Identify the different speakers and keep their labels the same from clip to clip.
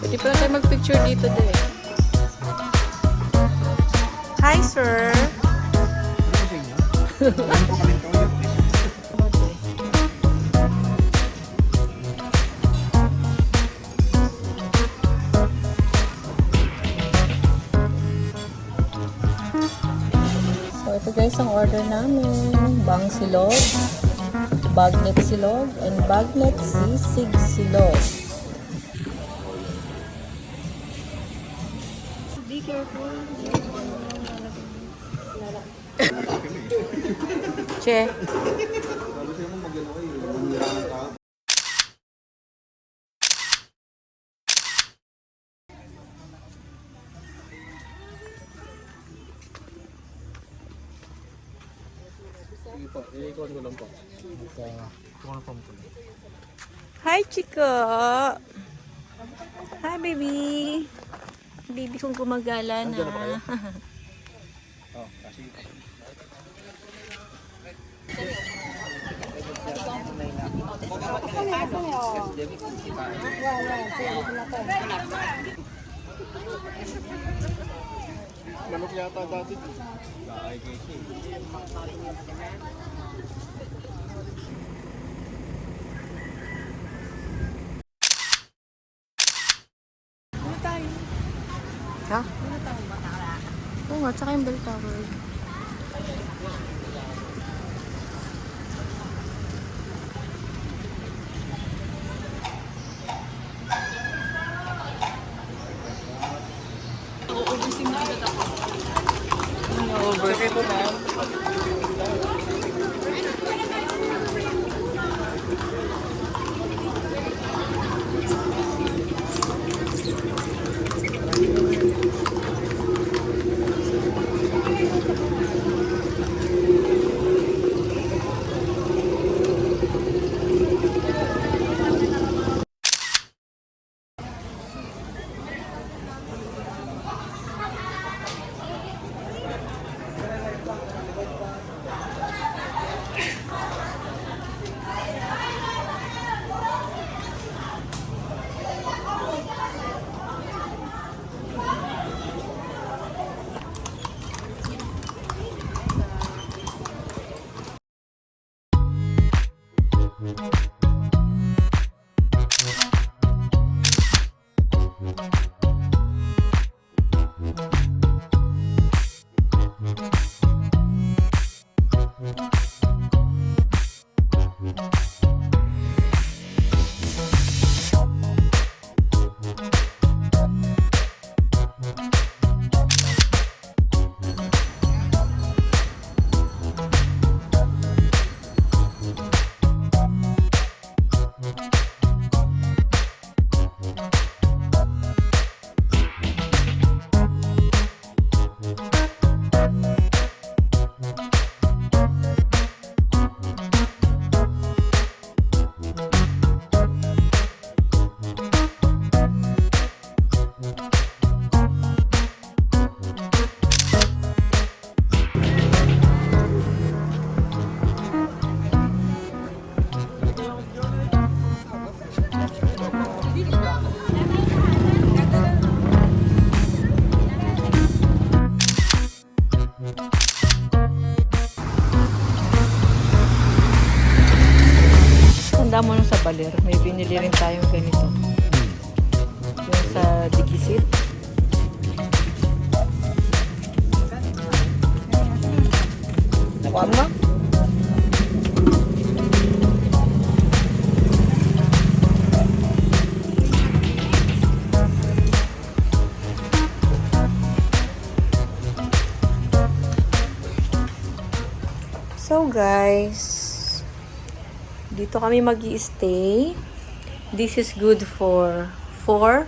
Speaker 1: Pwede pa tayo mag-picture dito din. Hi, sir! So, ito guys ang order namin. Bang silog, bagnet silog, and bagnet sisig silog. Be careful. Che. Hi, Chico. Hi, baby. Baby kong gumagala na.
Speaker 2: Manok yata dati.
Speaker 1: Ha? Oo nga, tsaka yung bell tower. dikisit. Nakuha mo? So guys, dito kami mag-i-stay. This is good for 4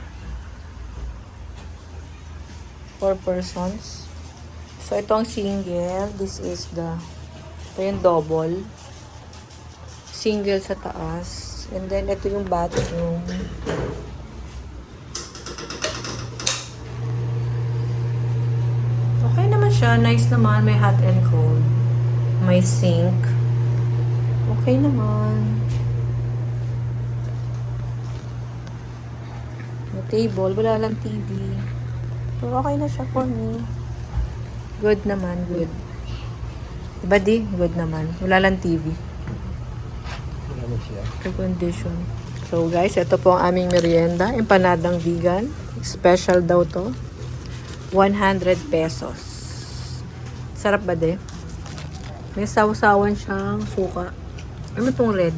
Speaker 1: persons. So ito ang single, this is ito yung double. Single sa taas. And then ito yung bathroom. Okay naman siya, nice naman, may hot and cold. May sink. Okay naman. May table. Wala lang TV. Pero okay na siya for me. Good naman. Good. Diba di? Good naman. Wala lang TV.
Speaker 2: Wala na siya.
Speaker 1: Good condition. So guys, ito po ang aming merienda. Empanadang vegan. Special daw to. 100 pesos. Sarap ba di? May saw-sawan siyang suka. Ano itong red?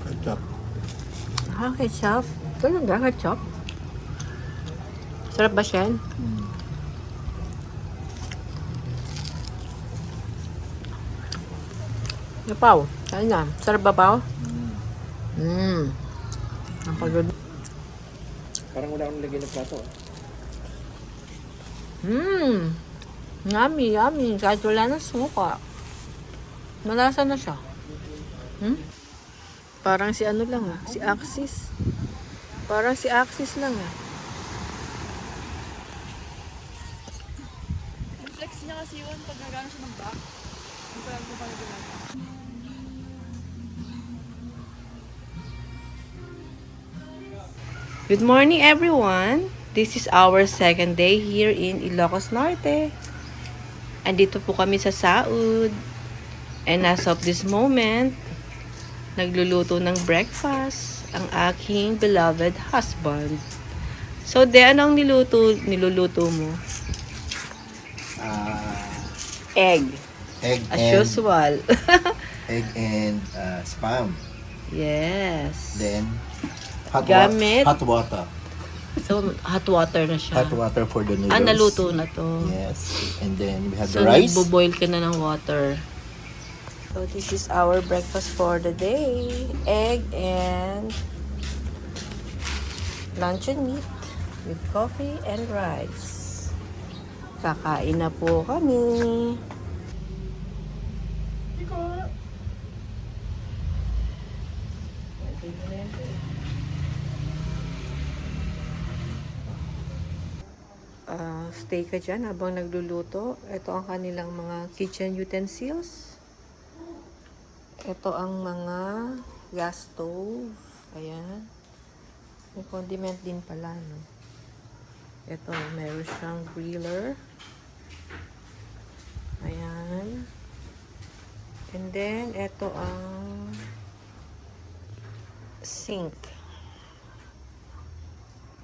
Speaker 2: Ketchup.
Speaker 1: Ketchup. Talaga, ketchup. Sarap ba siya? Napaw. Saan na? Sarap ba paw? Ang pagod.
Speaker 2: Parang wala akong lagay ng plato.
Speaker 1: Yummy, yummy. Kahit wala ng suka. Malasa na siya. Parang si ano lang si Axis. Parang si Axis lang
Speaker 3: Flex niya kasi yun pag nagano siya ng back. Hindi ko alam kung paano ginagawa.
Speaker 1: Good morning, everyone. This is our second day here in Ilocos Norte. Andito po kami sa Saud. And as of this moment, nagluluto ng breakfast ang aking beloved husband. So, anong niluluto mo? Egg.
Speaker 2: Egg
Speaker 1: As
Speaker 2: and
Speaker 1: usual.
Speaker 2: egg and spam.
Speaker 1: Yes.
Speaker 2: Then
Speaker 1: Gamit.
Speaker 2: hot water.
Speaker 1: So, hot water na siya.
Speaker 2: Hot water for the noodles.
Speaker 1: Naluto na to.
Speaker 2: Yes. And then we have
Speaker 1: So,
Speaker 2: the rice.
Speaker 1: nagbo-boil ka na ng water. So, this is our breakfast for the day. Egg and luncheon meat with coffee and rice. Kakain na po kami. Stay ka dyan habang nagluluto. Ito ang kanilang mga kitchen utensils. Ito ang mga gas stove. Ayan. May condiment din pala, no? Ito, meron siyang griller. Ayan. And then, ito ang sink.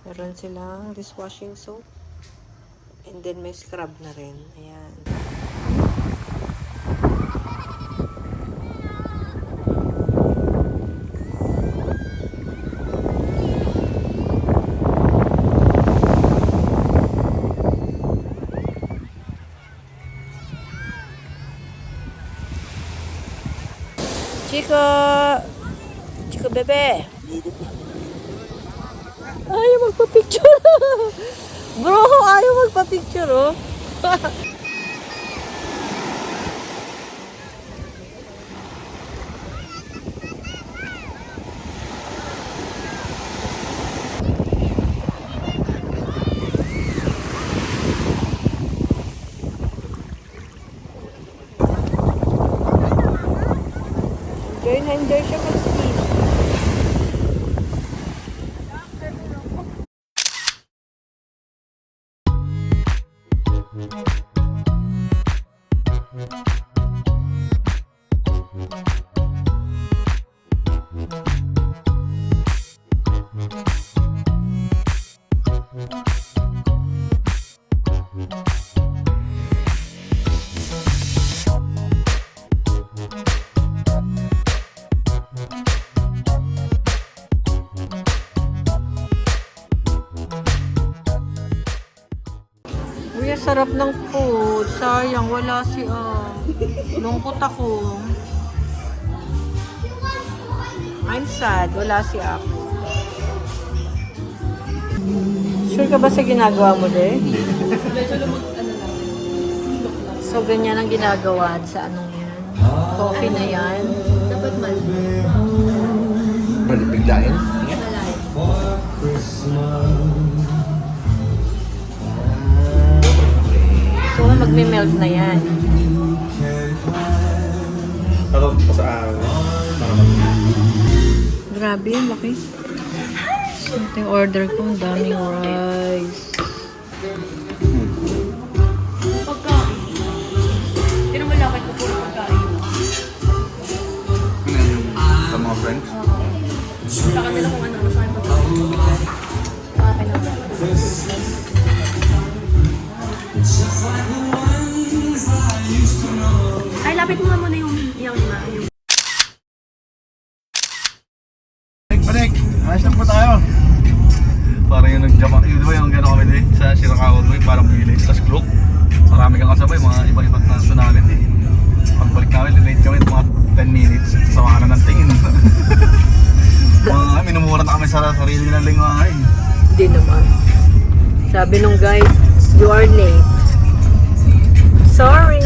Speaker 1: Meron silang dishwashing soap. And then, may scrub na rin. Ayan. Chico bebe. Ayaw magpa-picture. Bro, ayaw magpa-picture, oh. Enjoy siya mag-sleep. sarap ng food. Sayang, wala si lungkot ako. I'm sad, wala si Ak. Sure ka ba sa ginagawa mo, de? So, ganyan ang ginagawa sa anong yan. Coffee na yan.
Speaker 3: Dapat man.
Speaker 2: Biglain?
Speaker 1: So, magme-melt na yan.
Speaker 4: Ako sa
Speaker 1: Grabe, laki. Ito yung order ko. Ang daming rice.
Speaker 3: Pagkain. Hindi naman lakad ko puro pagkain.
Speaker 4: sa mga friends.
Speaker 3: Sa kanila kung ano, sa akin pagkain. Sa akin ang Ay, lapit mo nga muna yung
Speaker 4: Balik! Ayos lang po tayo. Parang yung nag-jump, di ba yung gano'n kami din sa Siracao Way, parang village, tas Globe. Marami kang kasabay, mga iba-ibang nationality. Pagbalik namin, late kami mga 10 minutes, sama na ng tingin. Mga minumura na kami sa sarili ng lingwahe.
Speaker 1: Hindi naman. Sabi nung guy, you are late. Sorry!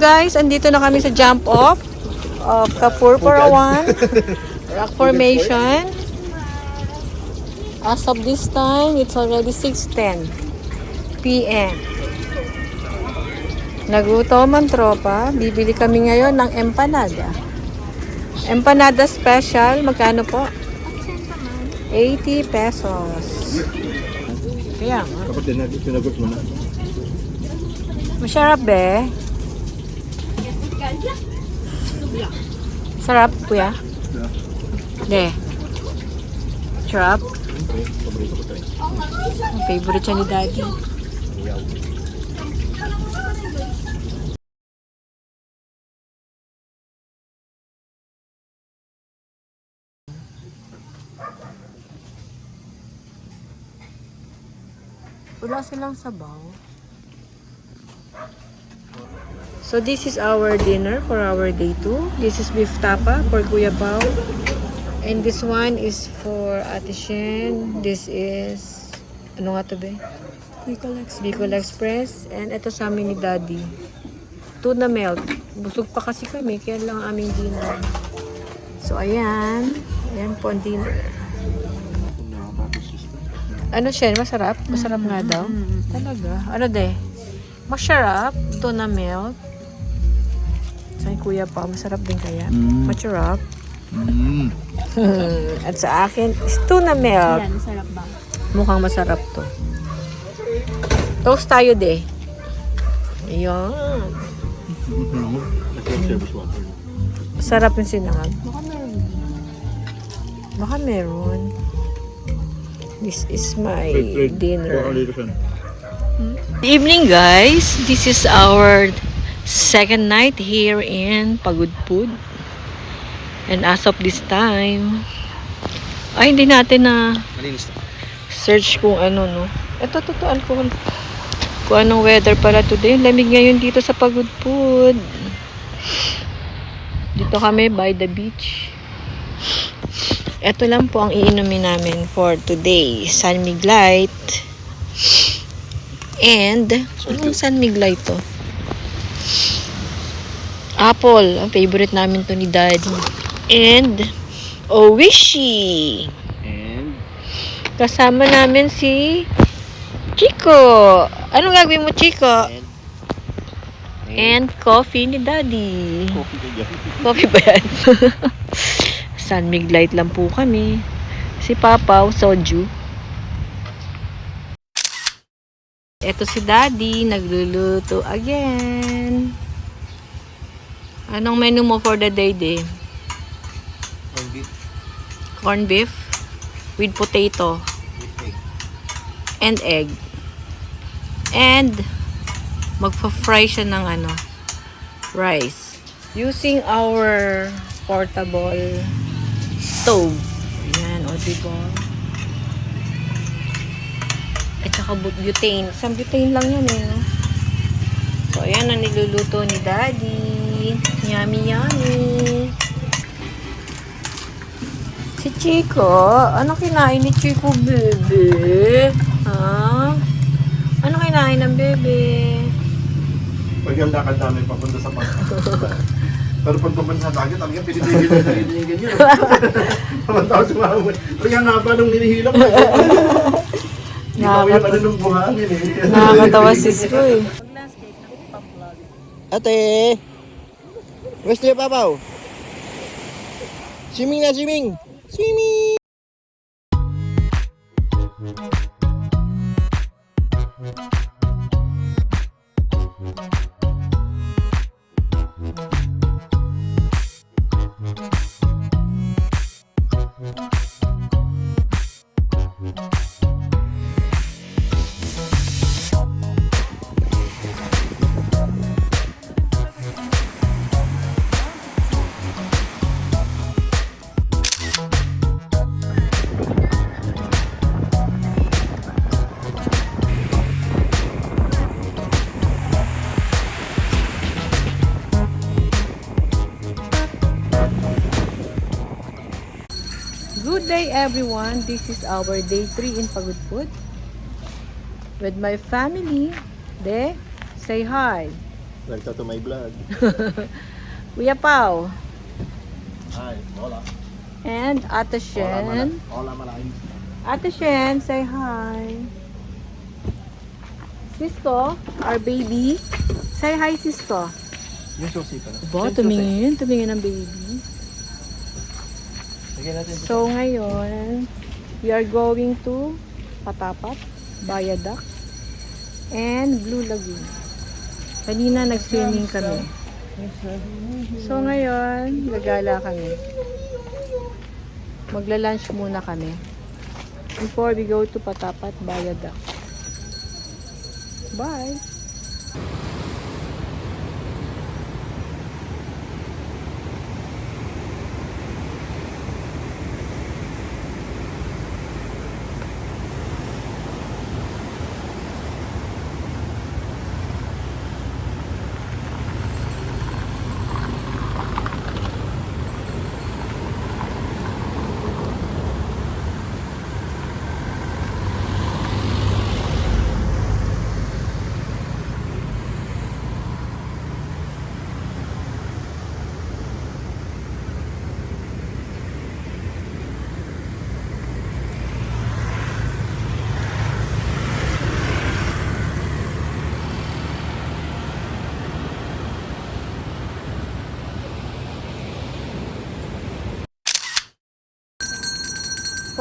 Speaker 1: Guys, andito na kami sa jump off of Kapurpurawan Rock Formation. As of this time, it's already 6:10 p.m. Nagutom ang tropa. Bibili kami ngayon ng empanada. Empanada special, magkano po? 80 pesos. Kaya nga.
Speaker 2: Kapag tinagot mo na.
Speaker 1: Masarap be. Sarap, kuya? De. Sarap?
Speaker 2: Paborito ko ito eh.
Speaker 1: Ang favorite siya ni Daddy. Wala silang sabaw. So this is our dinner for our day 2. This is beef tapa for Kuya Pao. And this one is for Ate Shen. This is, ano nga to be? Bicol Express. And ito sa amin ni Daddy. Tuna melt. Busog pa kasi kami, kaya lang ang aming dinner. So ayan. Ayan po ang dinner. Ano Shen? Masarap? Masarap nga daw? Talaga? Ano de? Masarap. Tuna melt. Sa Kuya pa, masarap din kaya. Masarap. At sa akin, is tuna milk.
Speaker 3: Yan, sarap ba?
Speaker 1: Mukhang masarap to. Toast tayo de. Ayan. Masarap yung sinangag.
Speaker 3: Baka meron.
Speaker 1: Baka meron. This is my dinner. Evening guys, this is our second night here in Pagudpud. And as of this time, ay hindi natin na
Speaker 4: Malinis to.
Speaker 1: search kung ano, no. Ito, alcohol. Kung anong weather pala today. Lamig ngayon dito sa Pagudpud. Dito kami by the beach. Ito lang po ang iinumin namin for today. San Mig Light. And, anong San Mig Light to? Apple. Ang favorite namin to ni Daddy. And, Oishi.
Speaker 2: And
Speaker 1: Kasama namin si Chico. Anong gagawin mo, Chico? And coffee ni Daddy.
Speaker 2: coffee ka dyan.
Speaker 1: Coffee ba yan? San Mig Light lang po kami. Si Papa, soju. Ito si Daddy, nagluluto again. Anong menu mo for the day, Day? Corn beef with potato and egg. And magfa-fry siya ng rice using our portable stove. Ayan, o diba? At saka butane. Isang butane lang yan eh, no? So, ayan ang niluluto ni Daddy. Yummy, yummy. Si Chico, ano kinain ni Chico, bebe? Ha? Ano kinain ng bebe?
Speaker 2: Pag yung lakad namin papunta sa pagkakas. Pero pag pumunta sa dagat, talaga pinipigil na sarili niya ganyan. Pamantaw si mama. Pero yung haba nung hinihilak. Hindi pa yung ano nung buhangin eh.
Speaker 1: Nakakatawa si Chico eh.
Speaker 2: Ate! Where's your papaw? Swimming na, swimming! Swimming!
Speaker 1: Good day everyone. This is our day 3 in Pagudpud. With my family. De, say hi.
Speaker 2: Welcome to my vlog.
Speaker 1: Kuya Pao.
Speaker 2: Hi, hola.
Speaker 1: And Ate Shen.
Speaker 2: Hola, malaki.
Speaker 1: Ate Shen, say hi. Sisko, our baby. Say hi, Sisko.
Speaker 2: Yung susi pa na.
Speaker 1: Ba, tumingin ng baby.
Speaker 2: Lagyan natin.
Speaker 1: So ngayon, we are going to Patapat, Bayadak, and Blue Lagoon. Kanina nag-swimming kami. So ngayon, gagala kami. Magla-lunch muna kami before we go to Patapat, Bayadak. Bye!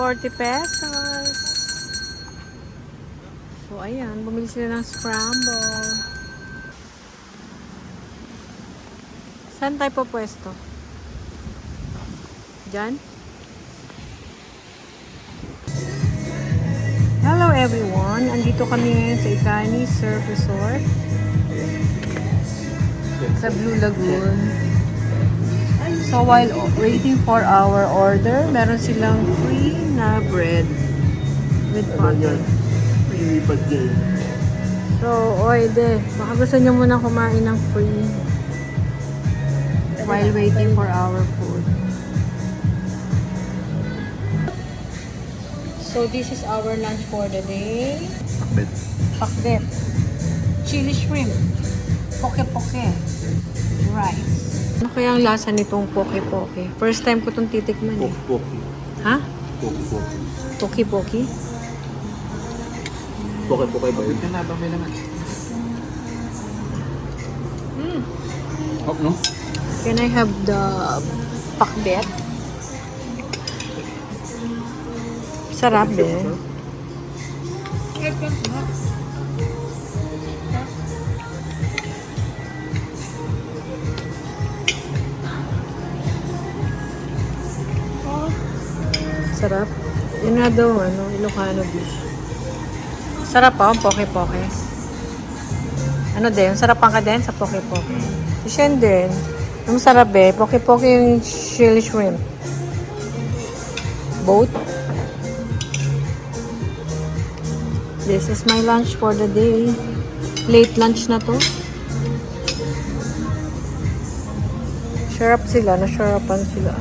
Speaker 1: ₱40. So, ayan. Bumili sila ng scramble. Saan tayo po pwesto? Diyan? Hello everyone. Andito kami ngayon sa Ikani Surf Resort sa Blue Lagoon. So while waiting for our order, meron silang free na bread with butter.
Speaker 2: Ilipad niya yun.
Speaker 1: So, oide, baka gusto nyo muna kumain ng free while waiting for our food. So, this is our lunch for the day.
Speaker 2: Pakbet.
Speaker 1: Pakbet, chili shrimp, poke-poke, rice. Ano kaya ang lasa nitong poke-poke? First time ko itong titikman eh.
Speaker 2: Poki-poki.
Speaker 1: Ha?
Speaker 2: Poki-poki.
Speaker 1: Poke-poke?
Speaker 2: Poki-poki ba yun?
Speaker 4: Oh, no?
Speaker 1: Can I have the pakbet? Sarap eh. Sarap. Yun nga daw, Ilocano dish. Sarap pa, poke-poke. Ano din, sarapan ka din sa poke-poke. Siya din. Ang sarap eh, poke-poke yung chili shrimp. Both. This is my lunch for the day. Late lunch na to. Sarap sila, nasarapan sila.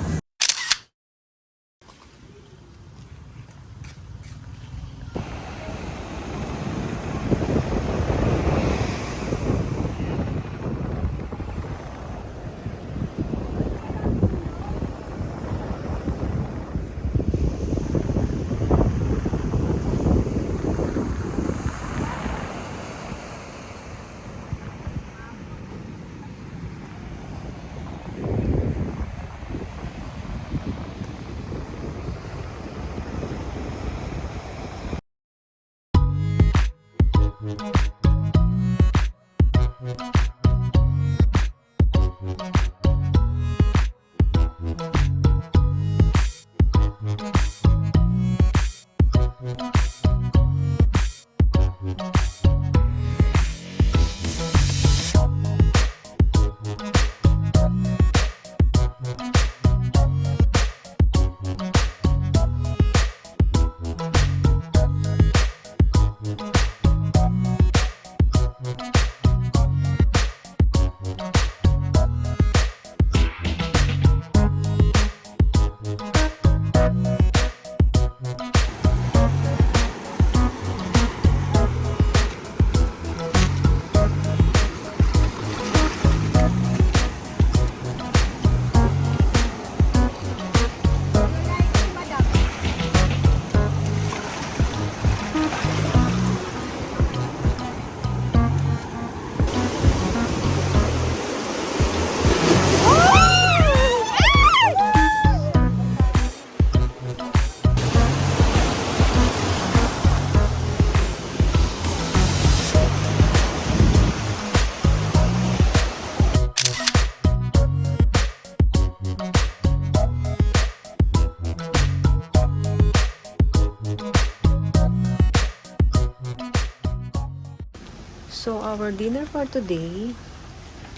Speaker 1: So, our dinner for today,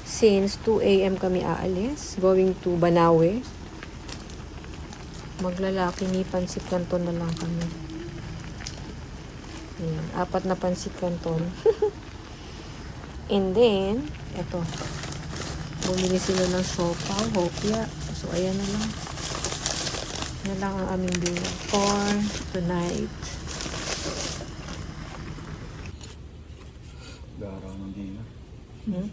Speaker 1: since 2 a.m. kami aalis, going to Banawe, maglalaki ni pansit canton na lang kami. Ayan, 4 na pansit canton. And then, eto, bumili sila ng sopaw, hopya. So, ayan na lang. Yan lang ang aming dinner for tonight.
Speaker 4: Garaw ng dinner.
Speaker 1: Hmm?